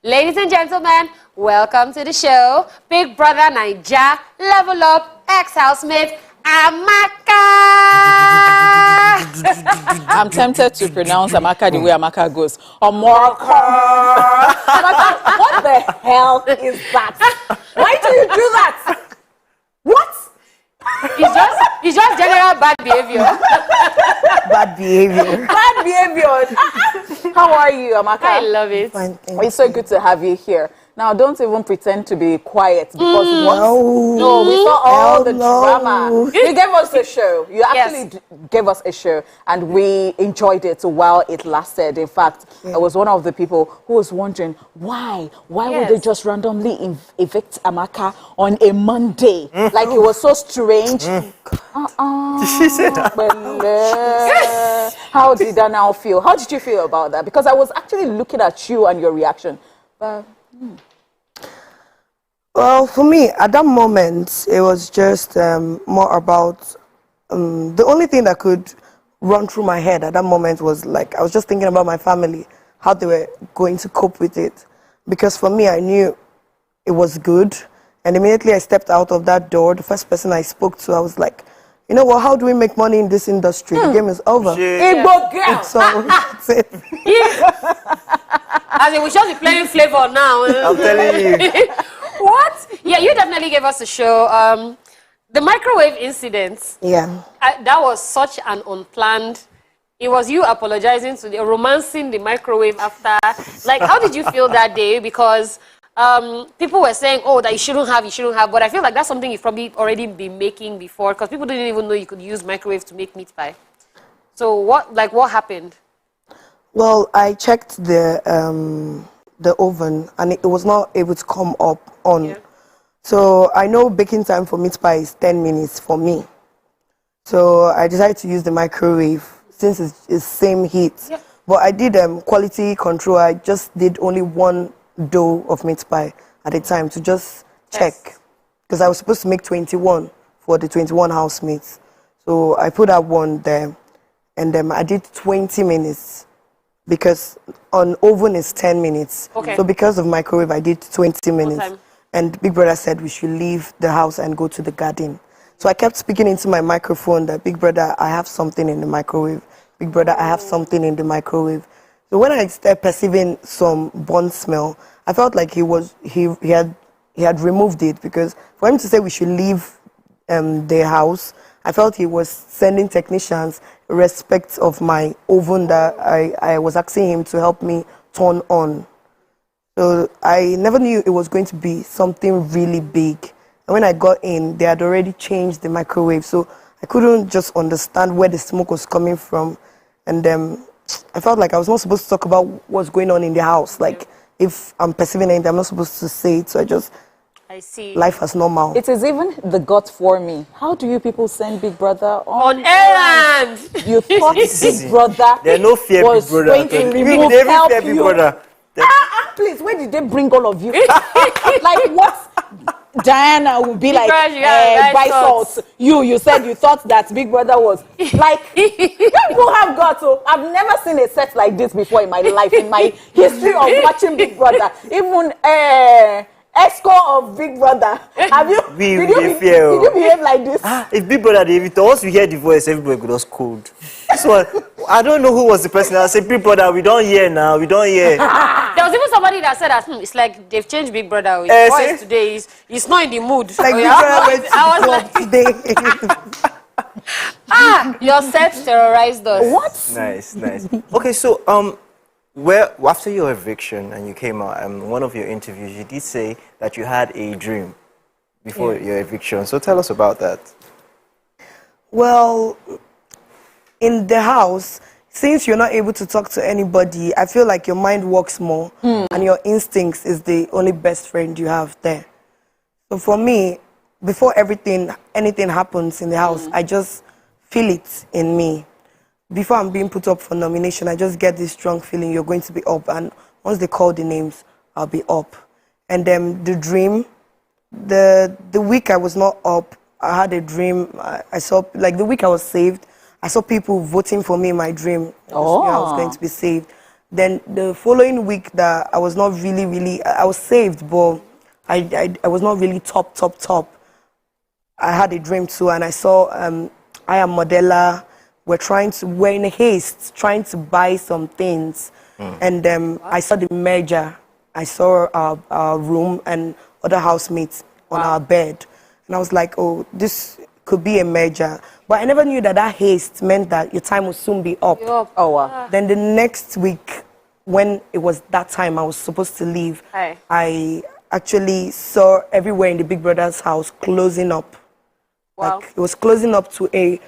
Ladies and gentlemen, welcome to the show. Big Brother Naija, Level Up, ex-housemate, Amaka. I'm tempted to pronounce Amaka the way Amaka goes. Amaka. What the hell is that? Why do you do that? What? It's just general bad behavior. Bad behavior. Bad behavior. How are you, Amaka? I love it. Fine, It's so good to have you here. Now, don't even pretend to be quiet because No, we saw all the no. drama. You gave us a show. You actually gave us a show, and we enjoyed it while it lasted. In fact, I was one of the people who was wondering why would they just randomly evict Amaka on a Monday? Like it was so strange. She said that. How did I now feel? How did you feel about that? Because I was actually looking at you and your reaction. But Well, for me, at that moment, it was just more about the only thing that could run through my head at that moment was like I was just thinking about my family, how they were going to cope with it. Because for me, I knew it was good. And immediately I stepped out of that door, the first person I spoke to, I was like, you know what, how do we make money in this industry? The game is over. Igbo girl. So that's it. As in, we should be playing flavor now. I'm telling you. What? Yeah, you definitely gave us a show. The microwave incident. Yeah. That was such an unplanned. It was you apologizing to romancing the microwave after. Like, how did you feel that day? Because people were saying, oh, that you shouldn't have. But I feel like that's something you've probably already been making before, because people didn't even know you could use microwave to make meat pie. So what happened? Well, I checked the oven and it was not able to come up on. Yeah. So I know baking time for meat pie is 10 minutes for me. So I decided to use the microwave since it's same heat. Yeah. But I did quality control. I just did only one dough of meat pie at a time to just check. Because I was supposed to make 21 for the 21 housemates. So I put that one there and then I did 20 minutes. Because on oven is 10 minutes. Okay. So because of microwave, I did 20 minutes. time? And Big Brother said we should leave the house and go to the garden. So I kept speaking into my microphone that, Big Brother, I have something in the microwave. Big Brother, I have something in the microwave. So when I started perceiving some burnt smell, I felt like he had removed it, because for him to say we should leave the house, I felt he was sending technicians in respect of my oven that I was asking him to help me turn on. So I never knew it was going to be something really big. And when I got in, they had already changed the microwave. So I couldn't just understand where the smoke was coming from. And I felt like I was not supposed to talk about what's going on in the house. Like, if I'm perceiving anything, I'm not supposed to say it. So I see. Life as normal. it is even the gut for me. How do you people send Big Brother On errand. You thought Big Brother There's no fear, was Big Brother. going to remove They help fear Big you. Brother. Please, where did they bring all of you? Like what? Diana would be like, Brother, yeah, buy salt. salt. You said you thought that Big Brother was like, you people have got to. I've never seen a set like this before in my life, in my history of watching Big Brother. Even Esco of Big Brother. Have you? Did you behave like this? If Big Brother, once we hear the voice, everybody goes cold. So I don't know who was the person that said, Big Brother, we don't hear now, we don't hear. There was even somebody that said that it's like they've changed Big Brother. His voice today he's not in the mood. Like Big Brother went to club today. Your set terrorized us. What? Nice. Okay, so after your eviction and you came out, one of your interviews, you did say that you had a dream before your eviction. So tell us about that. Well, in the house, since you're not able to talk to anybody, I feel like your mind works more and your instincts is the only best friend you have there. So for me, before anything happens in the house, I just feel it in me. Before I'm being put up for nomination, I just get this strong feeling you're going to be up. And once they call the names, I'll be up. And then the dream, the week I was not up, I had a dream. I saw, like the week I was saved, I saw people voting for me in my dream. I just knew I was going to be saved. Then the following week that I was not really, I was saved, but I was not really top. I had a dream too, and I saw I am Modella. We're in haste, trying to buy some things. And I saw the merger. I saw our room and other housemates on our bed. And I was like, oh, this could be a merger. But I never knew that haste meant that your time would soon be up. Oh, wow. Then the next week, when it was that time I was supposed to leave, I actually saw everywhere in the Big Brother's house closing up. Wow. Like, it was closing up to a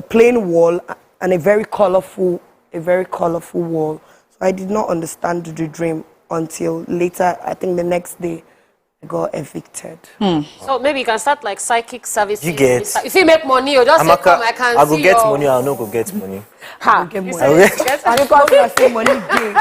plain wall and a very colorful wall. So I did not understand the dream until later. I think the next day I got evicted. So maybe you can start like psychic services. You get. If you make money, you just say, Amaka, come, I can I go see get your... money, I'll not go get money. Ha! Get money. Get And because I say money gain,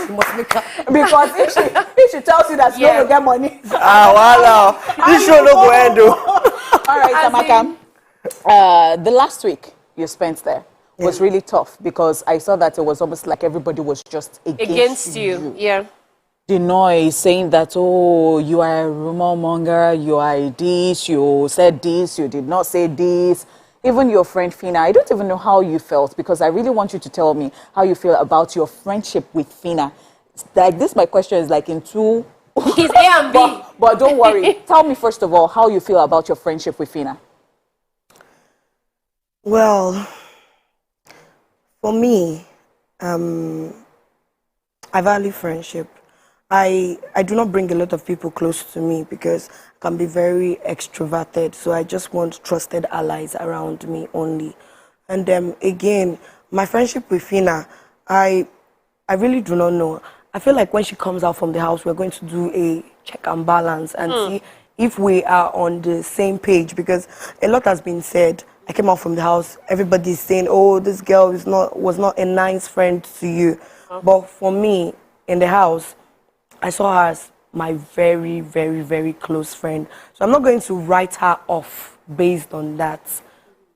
you must make up. Because if she tells you that she will get money. Wow. This show no go end though. All right, Amaka. The last week you spent there was really tough because I saw that it was almost like everybody was just against you. Yeah. The noise saying that, oh, you are a rumor monger, you are this, you said this, you did not say this. Even your friend Fina, I don't even know how you felt because I really want you to tell me how you feel about your friendship with Fina. Like this, my question is like in two. He's A and B. But don't worry. Tell me first of all how you feel about your friendship with Fina. Well, for me, I value friendship. I do not bring a lot of people close to me because I can be very extroverted. So I just want trusted allies around me only. And again, my friendship with Fina, I really do not know. I feel like when she comes out from the house, we're going to do a check and balance and see if we are on the same page, because a lot has been said. I came out from the house, everybody's saying, oh, this girl was not a nice friend to you. But for me, in the house, I saw her as my very, very, very close friend. So I'm not going to write her off based on that.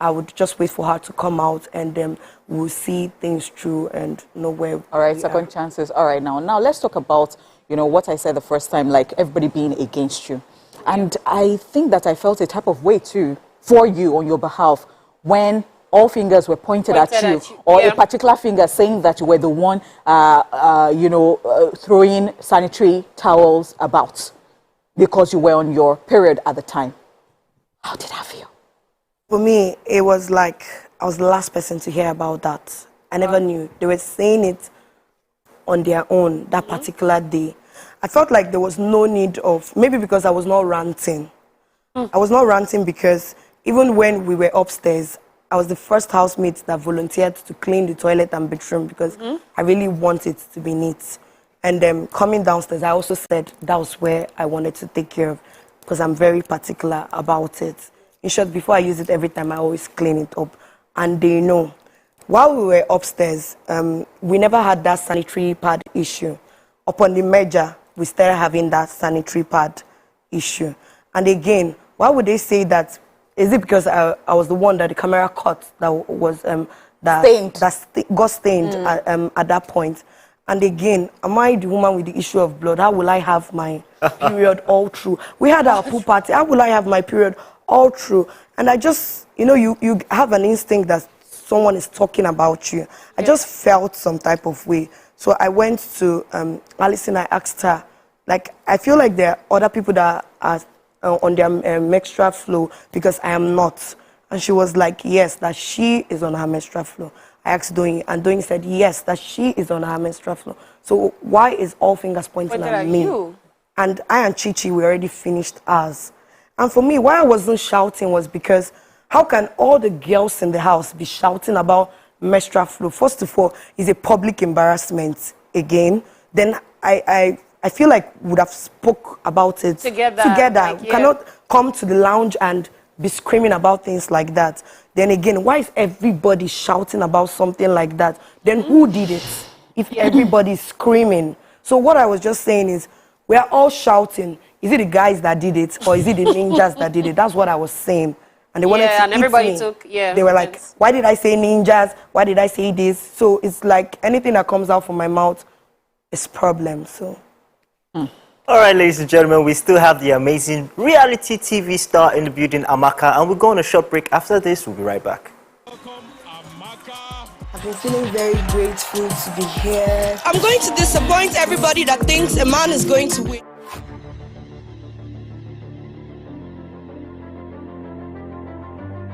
I would just wait for her to come out and then we'll see things through and know where. All right, second chances. All right, now let's talk about, what I said the first time, like everybody being against you. And I think that I felt a type of way too for you on your behalf when all fingers were pointed at you, or a particular finger saying that you were the one, throwing sanitary towels about because you were on your period at the time. How did that feel? For me, it was like I was the last person to hear about that. I never knew. They were saying it on their own that particular day. I felt like there was no need of, maybe because I was not ranting. I was not ranting because even when we were upstairs, I was the first housemate that volunteered to clean the toilet and bedroom because I really wanted it to be neat. And coming downstairs, I also said that was where I wanted to take care of because I'm very particular about it. In short, before I use it every time, I always clean it up. And they know. While we were upstairs, we never had that sanitary pad issue. Upon the merger, we started having that sanitary pad issue. And again, why would they say that? Is it because I was the one that the camera caught that was got stained at that point? And again, am I the woman with the issue of blood? How will I have my period all through? We had our pool party. How will I have my period all through? And I just, you have an instinct that someone is talking about you. I just felt some type of way. So I went to Alison. I asked her, like, I feel like there are other people that are on their menstrual flow because I am not. And she was like, yes, that she is on her menstrual flow. I asked Doyin, and Doyin said, yes, that she is on her menstrual flow. So why is all fingers pointing at me? You? And I and Chichi, we already finished ours. And for me, why I wasn't shouting was because how can all the girls in the house be shouting about menstrual flow? First of all, it's a public embarrassment again. Then I feel like we would have spoke about it together. Like, we cannot come to the lounge and be screaming about things like that. Then again, why is everybody shouting about something like that? Then who did it if everybody is screaming? So what I was just saying is, we are all shouting. Is it the guys that did it or is it the ninjas that did it? That's what I was saying. And they wanted to and eat everybody me. took, They were like, why did I say ninjas? Why did I say this? So it's like anything that comes out from my mouth it's problem. So. All right, ladies and gentlemen, we still have the amazing reality TV star in the building, Amaka, and we'll go on a short break. After this, we'll be right back. Welcome, Amaka. I've been feeling very grateful to be here. I'm going to disappoint everybody that thinks a man is going to win.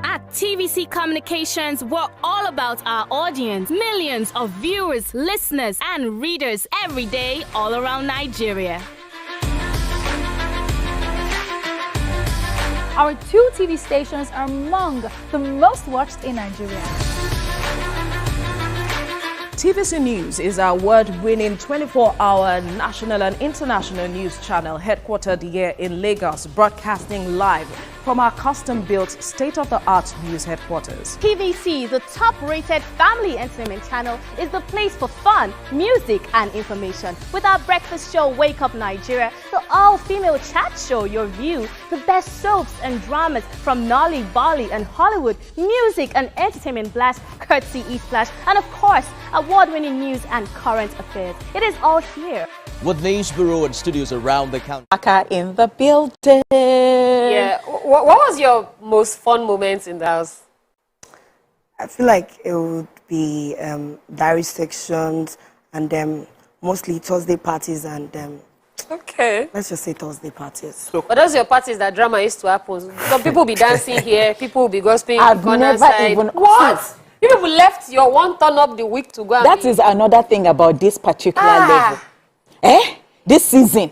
At TVC Communications, we're all about our audience. Millions of viewers, listeners, and readers every day all around Nigeria. Our 2 TV stations are among the most watched in Nigeria. TVC News is our award-winning 24-hour national and international news channel headquartered here in Lagos, broadcasting live from our custom-built state-of-the-art news headquarters. TVC, the top-rated family entertainment channel, is the place for fun, music, and information. With our breakfast show, Wake Up Nigeria, the all-female chat show, Your View, the best soaps and dramas from Nolly, Bali, and Hollywood, music and entertainment blast, courtesy E-Flash, and of course, award-winning news and current affairs. It is all here. With News Bureau and studios around the country. Amaka in the building. Yeah. What was your most fun moments in the house? I feel like it would be diary sections and mostly Thursday parties and Okay. let's just say Thursday parties. But those are your parties that drama used to happen. Some people will be dancing here, people will be gossiping I've corner never side. even... What? You people left your one turn up the week to go. That is another thing about this particular level. This season.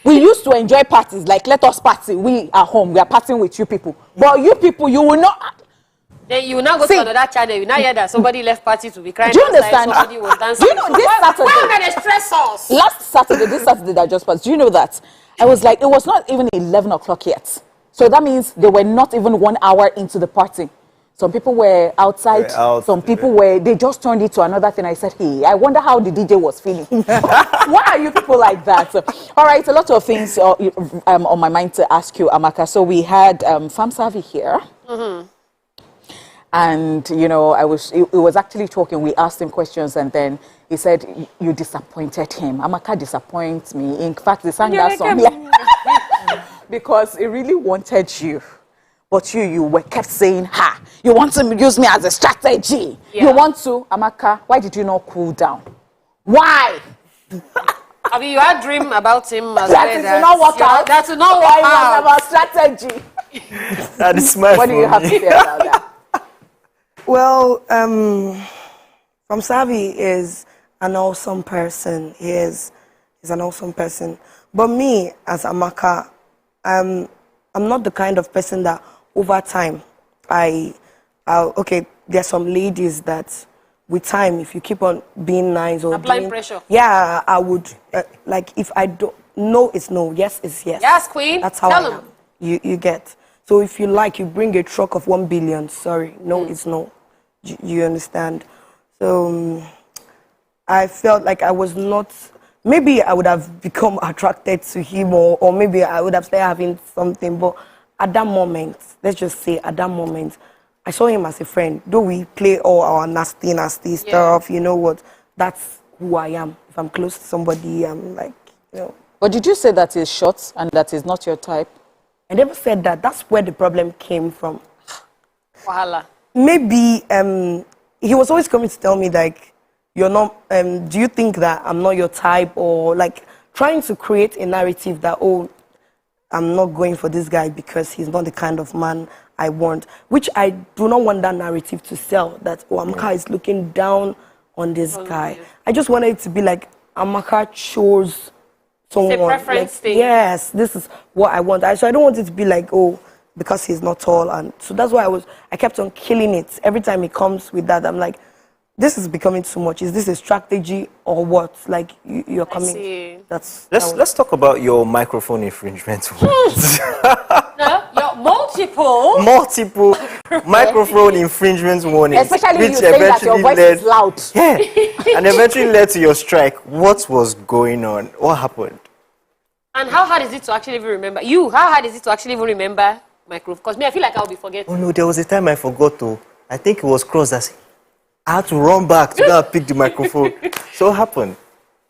We used to enjoy parties, like let us party. We are home, we are partying with you people. But you people, you will not... Then you will now go to another channel. You now hear that somebody left party to be crying. Do you outside, understand? somebody was dancing. Do you know this Saturday? Why are they stress us? Last Saturday, this Saturday that just passed, do you know that? I was like, it was not even 11 o'clock yet. So that means they were not even 1 hour into the party. Some people were outside, some people were, they just turned it to another thing. I said, hey, I wonder how the DJ was feeling. Why are you people like that? All right, a lot of things on my mind to ask you, Amaka. So we had Farm Savvy here. Mm-hmm. And, you know, it was actually talking. We asked him questions and then he said, you disappointed him. Amaka disappoints me. In fact, they sang that song because he really wanted you. But you were kept saying, ha, you want to use me as a strategy. Yeah. You want to, Amaka, why did you not cool down? Why? I mean, you had a dream about him as that well. That not work out. That will not work out. About strategy. That is my What do you have to say about that? Well, From Savvy is an awesome person. He's an awesome person. But me, as Amaka, I'm not the kind of person that over time, okay, there's some ladies that with time, if you keep on being nice or applying pressure. Yeah, I would, like if I don't, no, it's no, yes, it's yes. Yes, queen. That's how I am. You get. So if you like, you bring a truck of 1 billion, sorry, no, it's no. You understand? So I felt like I was not, maybe I would have become attracted to him or maybe I would have started having something, but at that moment, let's just say at that moment, I saw him as a friend. Though we play all our nasty stuff, you know what, that's who I am. If I'm close to somebody, I'm like, you know. But did you say that he's short and that is not your type? I never said that. That's where the problem came from. Wahala. Maybe he was always coming to tell me like, you're not, do you think that I'm not your type, or like trying to create a narrative that, oh, I'm not going for this guy because he's not the kind of man I want, which I do not want that narrative to sell, that, oh, Amaka is looking down on this guy. I just wanted it to be like, Amaka chose someone. It's a preference thing. Yes, this is what I want. So I don't want it to be like, oh, because he's not tall. And so that's why I kept on killing it. Every time he comes with that, I'm like, this is becoming too much. Is this a strategy or what? Like you're coming. Let's talk about your microphone infringement. No, your multiple microphone infringement warnings, especially you saying that your voice is loud. Yeah, and eventually led to your strike. What was going on? What happened? And how hard is it to actually even remember? How hard is it to actually even remember microphone? Because me, I feel like I'll be forgetting. Oh no, there was a time I forgot to. I think it was cross. I had to run back to go and pick the microphone. So what happened?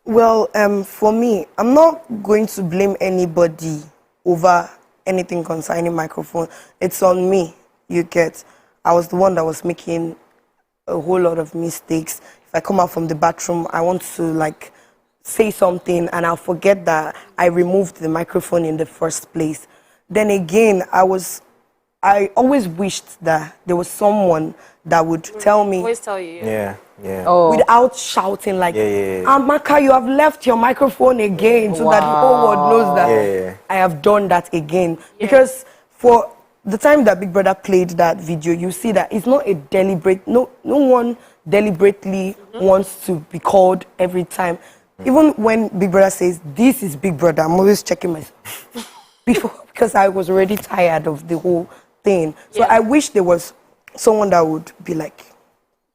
Well, for me, I'm not going to blame anybody over anything concerning microphone. It's on me, you get. I was the one that was making a whole lot of mistakes. If I come out from the bathroom, I want to like say something and I'll forget that I removed the microphone in the first place. Then again, I always wished that there was someone that would tell me. Always tell you. Yeah, yeah. Oh. Without shouting like, Yeah. Amaka, you have left your microphone again, so that the whole world knows that I have done that again. Because for the time that Big Brother played that video, you see that it's not a deliberate, no one deliberately wants to be called every time. Even when Big Brother says, this is Big Brother, I'm always checking myself before, because I was already tired of the whole thing. So I wish there was someone that would be like,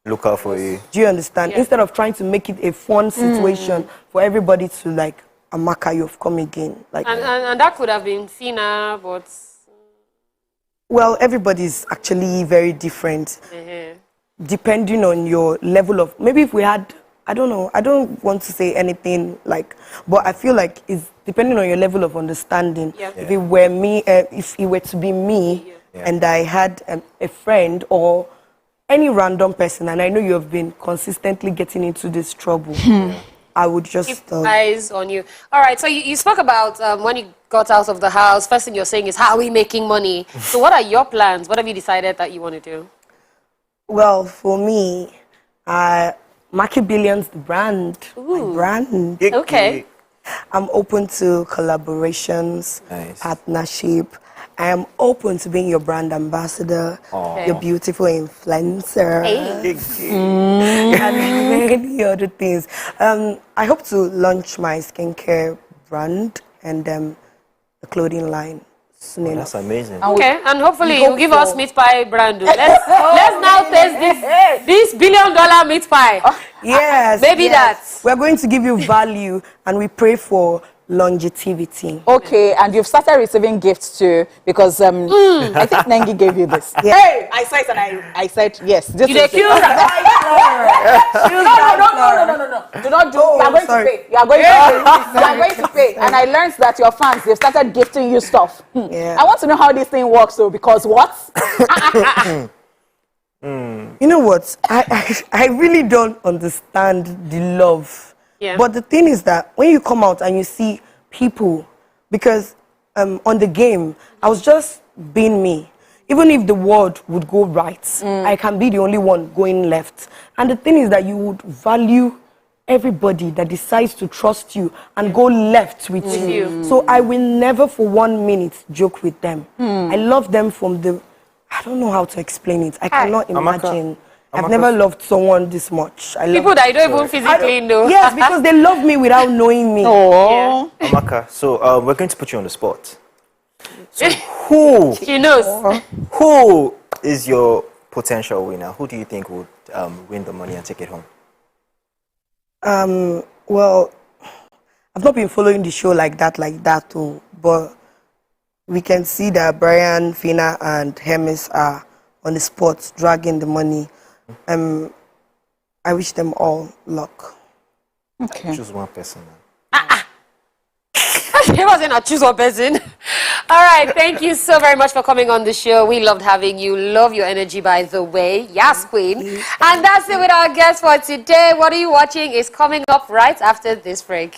look out for you. do you understand? Instead of trying to make it a fun situation for everybody to like, Amaka, you've come again. Like, and that could have been Fina, but... Well, everybody's actually very different. Depending on your level of... Maybe if we had... I don't know. I don't want to say anything like... But I feel like it's depending on your level of understanding. If it were me... if it were to be me and I had a friend or any random person, and I know you have been consistently getting into this trouble, I would just... Keep eyes on you. All right, so you spoke about when you got out of the house, first thing you're saying is, how are we making money? So what are your plans? What have you decided that you want to do? Well, for me, Maki Billions, the brand, my brand. Okay. I'm open to collaborations, partnership. I am open to being your brand ambassador, your beautiful influencer, and many other things. I hope to launch my skincare brand and the clothing line soon enough. That's amazing. Okay, and hopefully you'll give us meat pie brand. Let's now taste this $1 billion meat pie. Yes. Maybe that. We're going to give you value, and we pray for longevity. Okay, and you've started receiving gifts too, because I think Nengi gave you this. Hey, I saw it and I said yes. This You is accuse no. Do not do. You are going to pay. You are going to pay. You are going to pay. And I learned that your fans, they've started gifting you stuff. I want to know how this thing works, though, because what? You know what? I really don't understand the love. But the thing is that when you come out and you see people, because on the game, I was just being me. Even if the world would go right, I can be the only one going left. And the thing is that you would value everybody that decides to trust you and go left with you. So I will never for 1 minute joke with them. I love them from the... I don't know how to explain it. I cannot imagine. I've never loved someone this much. People that I don't even physically know. Yes, because they love me without knowing me. Oh. Amaka, so we're going to put you on the spot. So who... She knows. Who is your potential winner? Who do you think would win the money and take it home? Well, I've not been following the show like that too, but we can see that Brian, Fina, and Hermes are on the spot dragging the money. I wish them all luck. Okay. Choose one person. He wasn't a choose one person. All right, thank you so very much for coming on the show. We loved having you. Love your energy, by the way. Yes, Queen. And that's it with our guest for today. What are you watching is coming up right after this break.